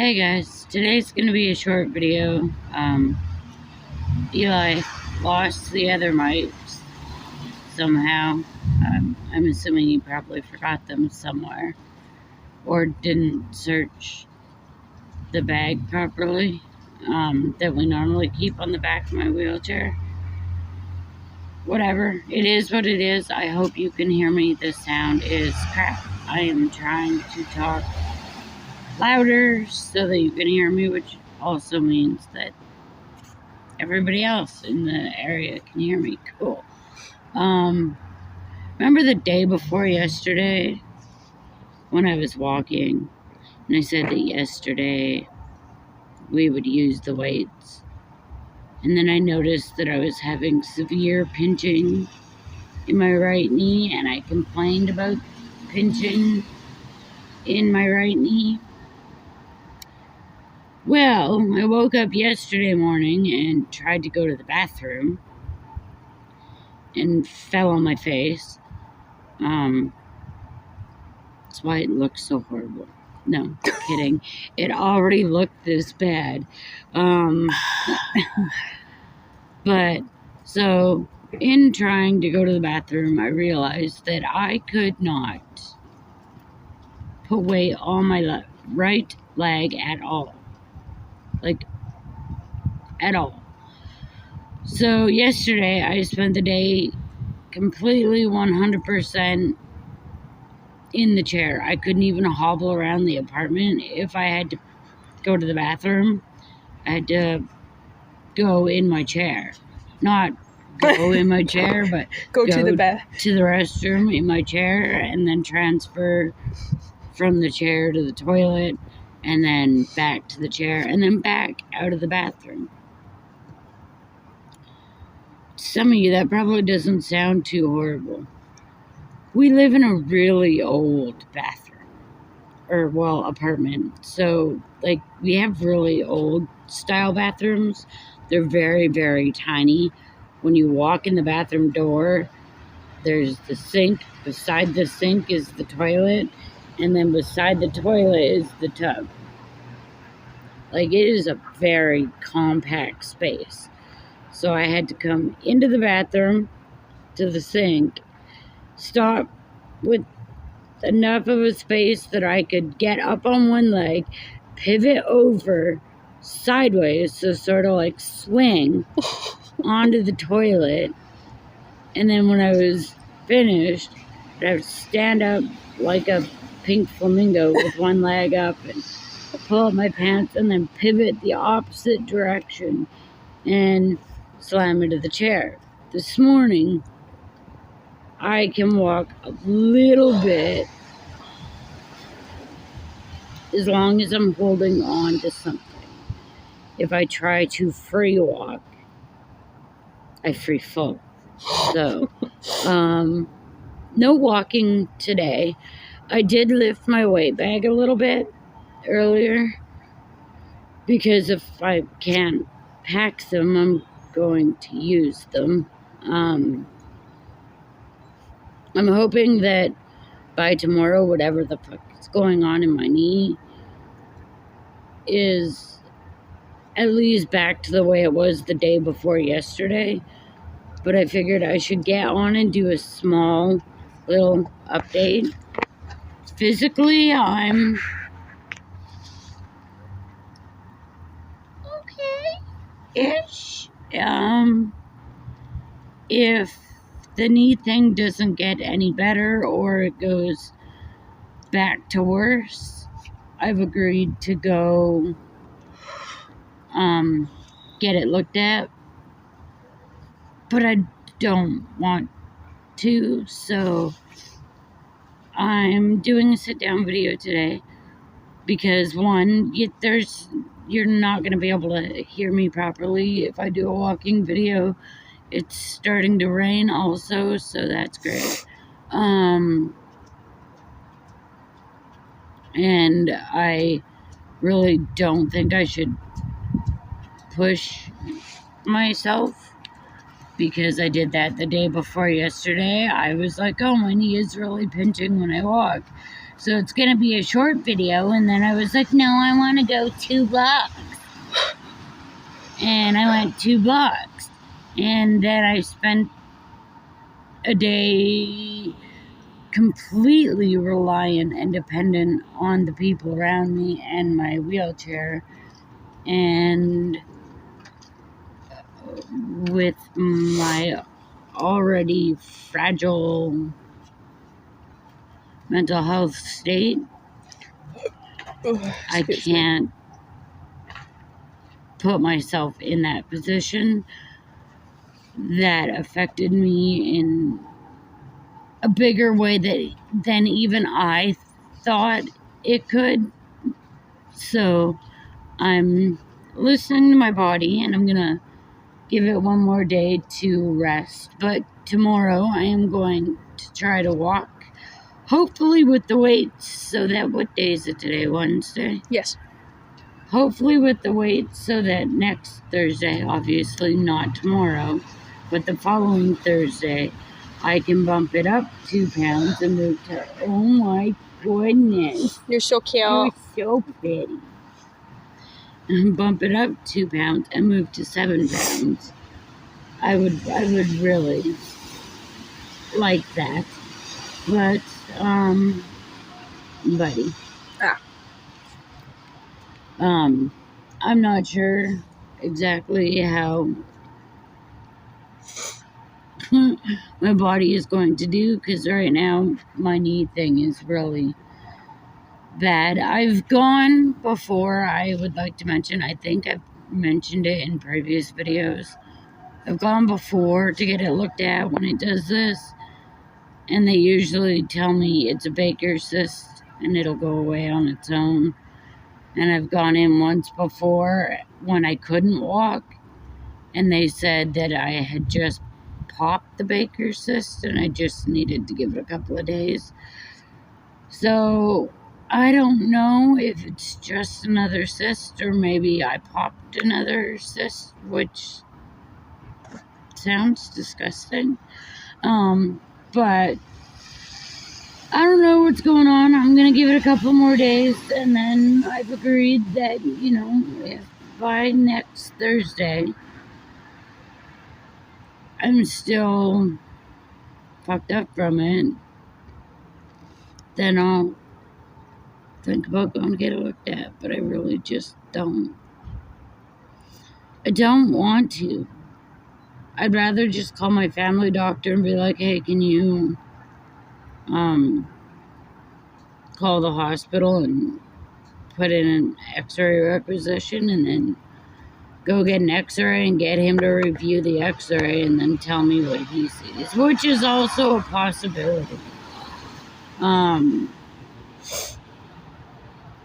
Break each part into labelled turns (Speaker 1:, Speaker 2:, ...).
Speaker 1: Hey guys, today's going to be a short video. Eli lost the other mics somehow. I'm assuming he probably forgot them somewhere or didn't search the bag properly that we normally keep on the back of my wheelchair. Whatever, it is what it is. I hope you can hear me. The sound is crap. I am trying to talk louder so that you can hear me, which also means that everybody else in the area can hear me. Cool. Remember the day before yesterday when I was walking and I said that yesterday we would use the weights, and then I noticed that I was having severe pinching in my right knee, and I complained about pinching in my right knee. Well, I woke up yesterday morning and tried to go to the bathroom and fell on my face. That's why it looks so horrible. No, kidding. It already looked this bad. But, so, in trying to go to the bathroom, I realized that I could not put weight on my right leg at all. Like, at all. So, yesterday, I spent the day completely 100% in the chair. I couldn't even hobble around the apartment. If I had to go to the bathroom, I had to go in my chair. Not go in my chair, but
Speaker 2: go to the
Speaker 1: restroom in my chair, and then transfer from the chair to the toilet, and then back to the chair, and then back out of the bathroom. Some of you, that probably doesn't sound too horrible. We live in a really old bathroom, apartment. So, like, we have really old style bathrooms. They're very, very tiny. When you walk in the bathroom door, there's the sink. Beside the sink is the toilet. And then beside the toilet is the tub. Like, it is a very compact space. So I had to come into the bathroom, to the sink, stop with enough of a space that I could get up on one leg, pivot over sideways, so sort of like swing onto the toilet, and then when I was finished, I would stand up like a pink flamingo with one leg up and pull up my pants and then pivot the opposite direction and slam into the chair. This morning, I can walk a little bit as long as I'm holding on to something. If I try to free walk, I free fall. So, no walking today. I did lift my weight bag a little bit earlier because if I can't pack them, I'm going to use them. I'm hoping that by tomorrow, whatever the fuck is going on in my knee is at least back to the way it was the day before yesterday. But I figured I should get on and do a small little update. Physically, I'm okay-ish. If the knee thing doesn't get any better or it goes back to worse, I've agreed to go get it looked at. But I don't want to, so I'm doing a sit-down video today because, one, you're not going to be able to hear me properly if I do a walking video. It's starting to rain also, so that's great. And I really don't think I should push myself because I did that the day before yesterday. I was like, oh, my knee is really pinching when I walk. So it's going to be a short video. And then I was like, no, I want to go 2 blocks. And I went 2 blocks. And then I spent a day completely reliant and dependent on the people around me and my wheelchair. And with my already fragile mental health state, I can't put myself in that position. That affected me in a bigger way than even I thought it could. So I'm listening to my body, and I'm gonna give it one more day to rest. But tomorrow I am going to try to walk, hopefully with the weights, so that, what day is it today? Wednesday?
Speaker 2: Yes.
Speaker 1: Hopefully with the weights, so that next Thursday, obviously not tomorrow, but the following Thursday, I can bump it up 2 pounds and move to, oh my goodness.
Speaker 2: You're so cute.
Speaker 1: You're so pretty. And bump it up 2 pounds and move to 7 pounds. I would really like that. But, buddy. I'm not sure exactly how my body is going to do, because right now my knee thing is really bad. I've gone before, I would like to mention, I think I've mentioned it in previous videos. I've gone before to get it looked at when it does this, and they usually tell me it's a Baker's cyst and it'll go away on its own. And I've gone in once before when I couldn't walk, and they said that I had just popped the Baker's cyst and I just needed to give it a couple of days. So I don't know if it's just another cyst, or maybe I popped another cyst, which sounds disgusting. But I don't know what's going on. I'm going to give it a couple more days, and then I've agreed that, if by next Thursday I'm still fucked up from it, then I'll think about going to get it looked at. But I really just don't. I don't want to. I'd rather just call my family doctor and be like, hey, can you call the hospital and put in an x-ray requisition, and then go get an x-ray and get him to review the x-ray and then tell me what he sees, which is also a possibility.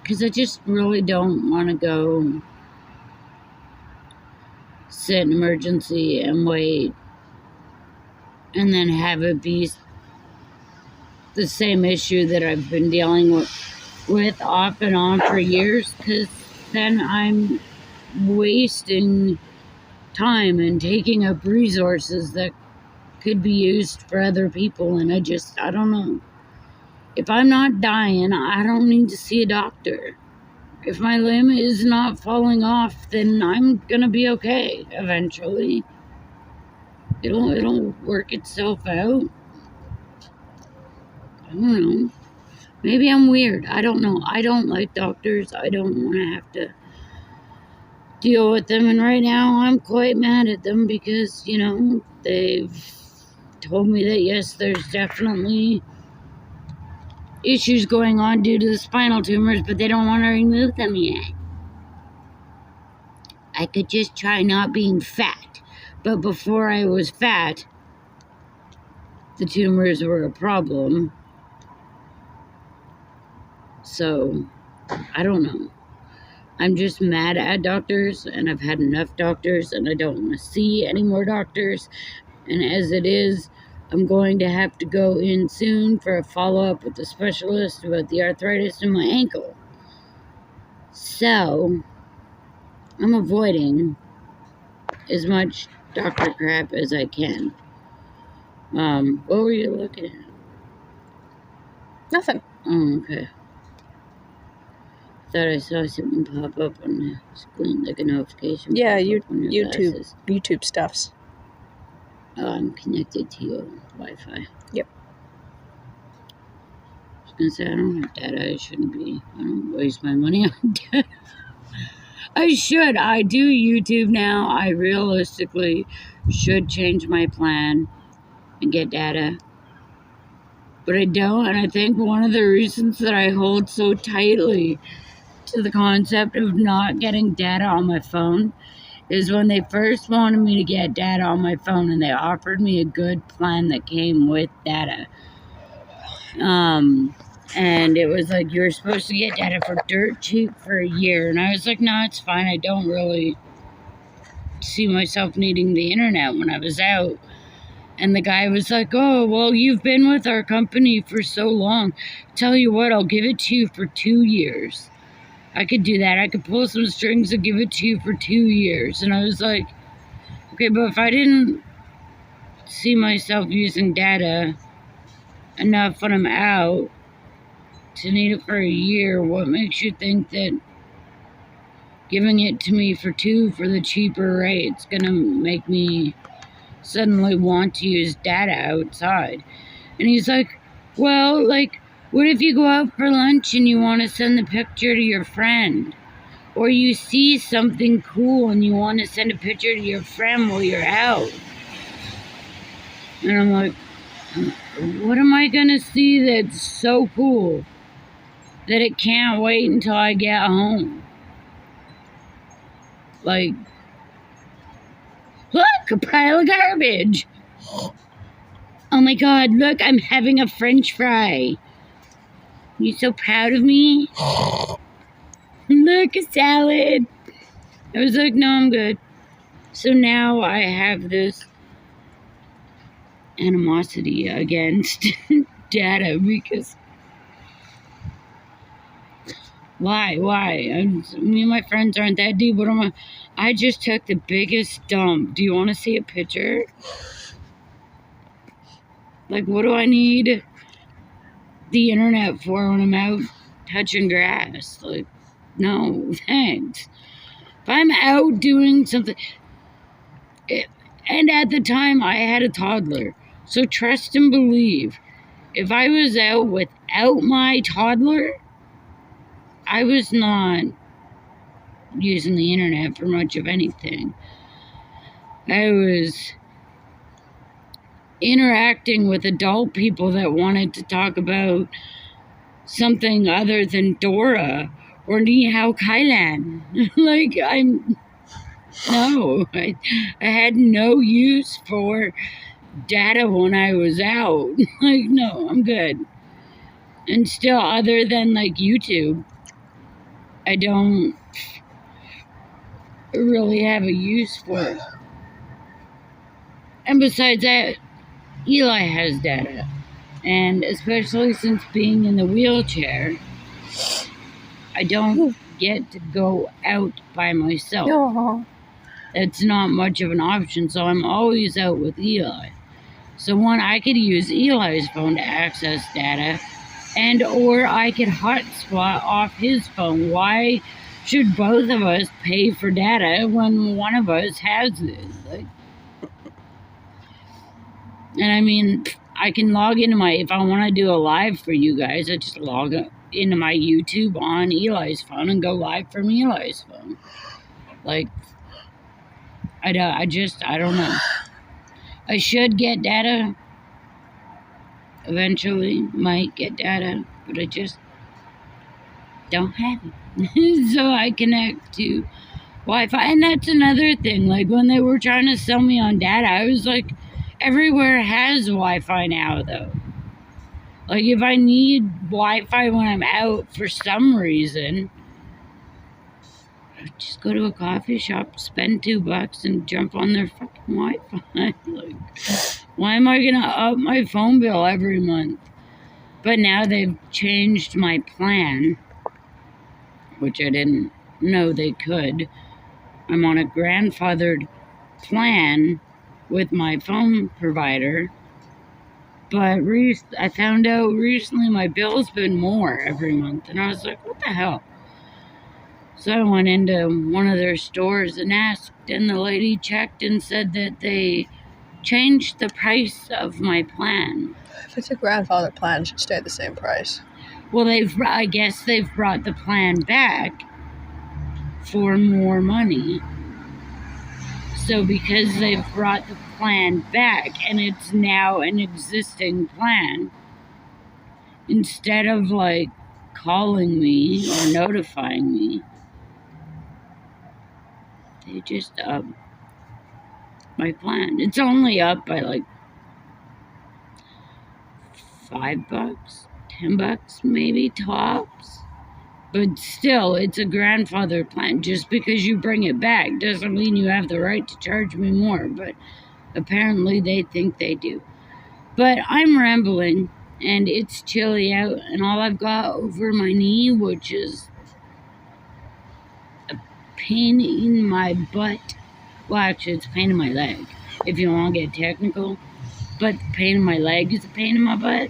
Speaker 1: Because I just really don't want to go sit in emergency and wait and then have it be the same issue that I've been dealing with off and on for years, because then I'm wasting time and taking up resources that could be used for other people. And I don't know. If I'm not dying, I don't need to see a doctor. If my limb is not falling off, then I'm gonna be okay eventually. It'll work itself out. I don't know. Maybe I'm weird. I don't know. I don't like doctors. I don't want to have to deal with them. And right now I'm quite mad at them because, they've told me that, yes, there's definitely issues going on due to the spinal tumors, but they don't want to remove them yet. I could just try not being fat. But before I was fat, the tumors were a problem. So, I don't know. I'm just mad at doctors, and I've had enough doctors, and I don't want to see any more doctors. And as it is, I'm going to have to go in soon for a follow-up with the specialist about the arthritis in my ankle. So, I'm avoiding as much doctor crap as I can. What were you looking at?
Speaker 2: Nothing.
Speaker 1: Oh, okay. Thought I saw something pop up on the screen, like a notification.
Speaker 2: Yeah,
Speaker 1: pop up on your glasses.
Speaker 2: YouTube stuffs.
Speaker 1: Oh, I'm connected to your Wi-Fi.
Speaker 2: Yep.
Speaker 1: I was gonna say, I don't have data. I shouldn't be. I don't waste my money on data. I should. I do YouTube now. I realistically should change my plan and get data. But I don't, and I think one of the reasons that I hold so tightly to the concept of not getting data on my phone is when they first wanted me to get data on my phone and they offered me a good plan that came with data. And it was like, you were supposed to get data for dirt cheap for a year. And I was like, no, it's fine. I don't really see myself needing the internet when I was out. And the guy was like, oh, well, you've been with our company for so long. Tell you what, I'll give it to you for 2 years. I could do that. I could pull some strings and give it to you for 2 years. And I was like, okay, but if I didn't see myself using data enough when I'm out to need it for a year, what makes you think that giving it to me for 2 for the cheaper rate is going to make me suddenly want to use data outside? And he's like, well, like, what if you go out for lunch and you want to send the picture to your friend? Or you see something cool and you want to send a picture to your friend while you're out? And I'm like, what am I going to see that's so cool that it can't wait until I get home? Like, look, a pile of garbage. Oh my God, look, I'm having a French fry. You so proud of me? Look, a salad. I was like, no, I'm good. So now I have this animosity against data because why? Me and my friends aren't that deep. What am I just took the biggest dump. Do you want to see a picture? Like, what do I need the internet for when I'm out touching grass? Like, no, thanks. If I'm out doing something, and at the time I had a toddler, so trust and believe, if I was out without my toddler, I was not using the internet for much of anything. I was interacting with adult people that wanted to talk about something other than Dora or Ni Hao Kailan. Like, I had no use for data when I was out. Like, no, I'm good. And still, other than like YouTube, I don't really have a use for it. And besides that, Eli has data. And especially since being in the wheelchair, I don't get to go out by myself.
Speaker 2: Aww.
Speaker 1: It's not much of an option, so I'm always out with Eli. So one, I could use Eli's phone to access data, and or I could hotspot off his phone. Why should both of us pay for data when one of us has it? Like, and I mean, I can log into if I want to do a live for you guys, I just log into my YouTube on Eli's phone and go live from Eli's phone. Like, I don't know. I should get data. Eventually, might get data, but I just don't have it. So I connect to Wi-Fi. And that's another thing. Like, when they were trying to sell me on data, I was like, everywhere has Wi-Fi now, though. Like, if I need Wi-Fi when I'm out for some reason, just go to a coffee shop, spend $2 and jump on their fucking Wi-Fi. Like, why am I going to up my phone bill every month? But now they've changed my plan, which I didn't know they could. I'm on a grandfathered plan with my phone provider, But I found out recently my bill's been more every month, and I was like, what the hell? So I went into one of their stores and asked, and the lady checked and said that they changed the price of my plan.
Speaker 2: If it's a grandfather plan, it should stay the same price.
Speaker 1: Well, I guess they've brought the plan back for more money. So because they've brought the plan back and it's now an existing plan, instead of like calling me or notifying me, they just up my plan. It's only up by like $5, $10 maybe tops. But still, it's a grandfather plan. Just because you bring it back doesn't mean you have the right to charge me more. But apparently they think they do. But I'm rambling, and it's chilly out, and all I've got over my knee, which is a pain in my butt. Well, actually, it's a pain in my leg, if you want to get technical. But the pain in my leg is a pain in my butt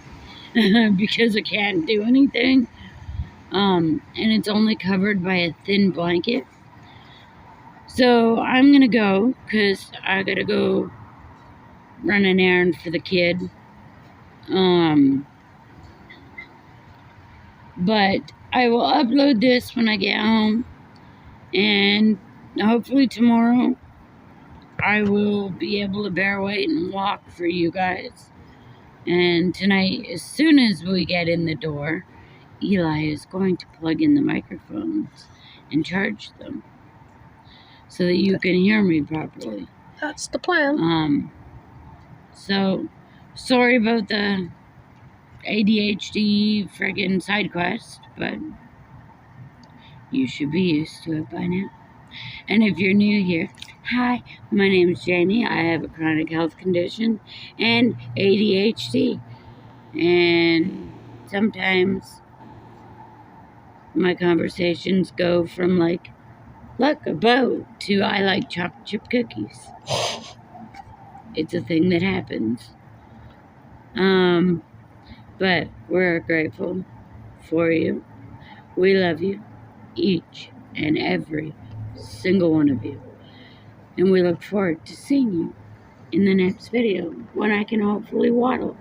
Speaker 1: because I can't do anything. And it's only covered by a thin blanket. So I'm going to go because I got to go run an errand for the kid. But I will upload this when I get home. And hopefully tomorrow I will be able to bear weight and walk for you guys. And tonight, as soon as we get in the door, Eli is going to plug in the microphones and charge them so that you can hear me properly.
Speaker 2: That's the plan.
Speaker 1: So, sorry about the ADHD friggin' side quest, but you should be used to it by now. And if you're new here, hi, my name is Jamie. I have a chronic health condition and ADHD. And sometimes my conversations go from like, look, a boat, to I like chocolate chip cookies. It's a thing that happens. But we're grateful for you. We love you, each and every single one of you. And we look forward to seeing you in the next video when I can hopefully waddle.